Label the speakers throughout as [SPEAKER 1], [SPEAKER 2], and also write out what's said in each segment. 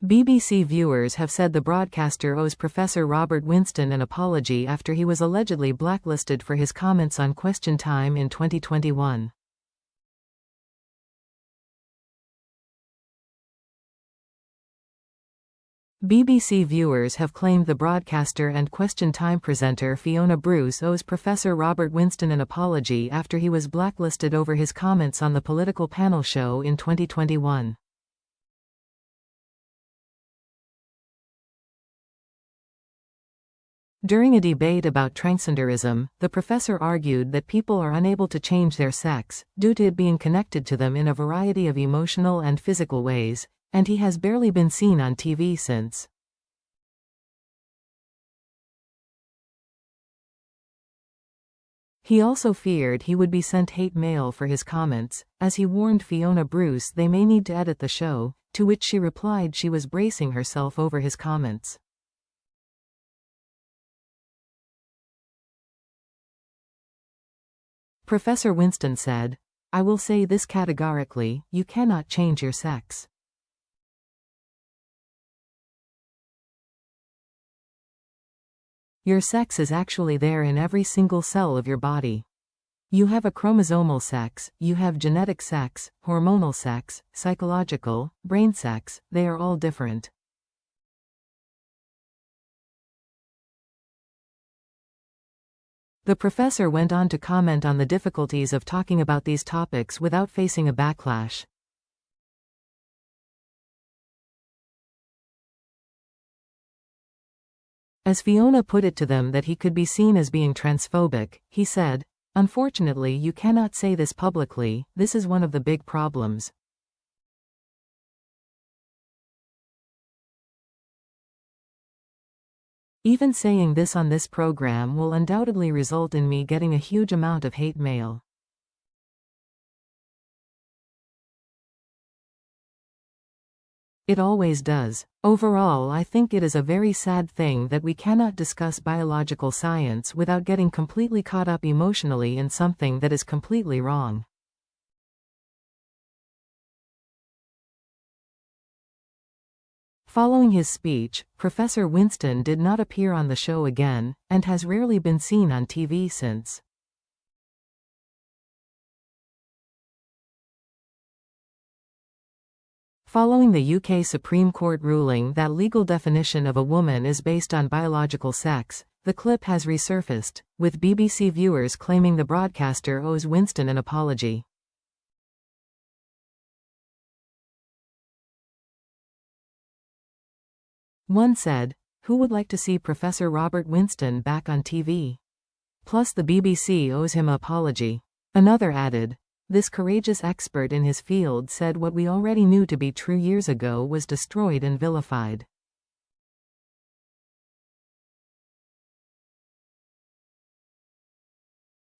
[SPEAKER 1] BBC viewers have said the broadcaster owes Professor Robert Winston an apology after he was allegedly blacklisted for his comments on Question Time in 2021. BBC viewers have claimed the broadcaster and Question Time presenter Fiona Bruce owes Professor Robert Winston an apology after he was blacklisted over his comments on the political panel show in 2021. During a debate about transgenderism, the professor argued that people are unable to change their sex, due to it being connected to them in a variety of emotional and physical ways, and he has barely been seen on TV since. He also feared he would be sent hate mail for his comments, as he warned Fiona Bruce they may need to edit the show, to which she replied she was bracing herself over his comments. Professor Winston said, "I will say this categorically, you cannot change your sex. Your sex is actually there in every single cell of your body. You have a chromosomal sex, you have genetic sex, hormonal sex, psychological, brain sex, they are all different." The professor went on to comment on the difficulties of talking about these topics without facing a backlash. As Fiona put it to them that he could be seen as being transphobic, he said, "Unfortunately, you cannot say this publicly, this is one of the big problems. Even saying this on this program will undoubtedly result in me getting a huge amount of hate mail. It always does. Overall, I think it is a very sad thing that we cannot discuss biological science without getting completely caught up emotionally in something that is completely wrong." Following his speech, Professor Winston did not appear on the show again, and has rarely been seen on TV since. Following the UK Supreme Court ruling that legal definition of a woman is based on biological sex, the clip has resurfaced, with BBC viewers claiming the broadcaster owes Winston an apology. One said, "Who would like to see Professor Robert Winston back on TV? Plus the BBC owes him an apology." Another added, "This courageous expert in his field said what we already knew to be true years ago was destroyed and vilified."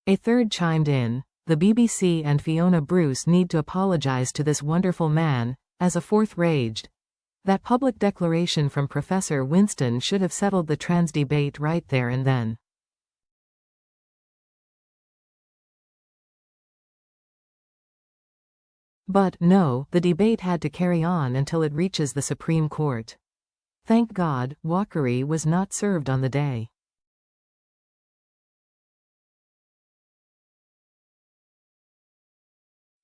[SPEAKER 1] A third chimed in, "The BBC and Fiona Bruce need to apologize to this wonderful man," as a fourth raged, "That public declaration from Professor Winston should have settled the trans debate right there and then." But, no, the debate had to carry on until it reaches the Supreme Court. Thank God, Walkery was not served on the day.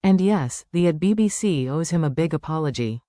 [SPEAKER 1] And yes, the BBC owes him a big apology.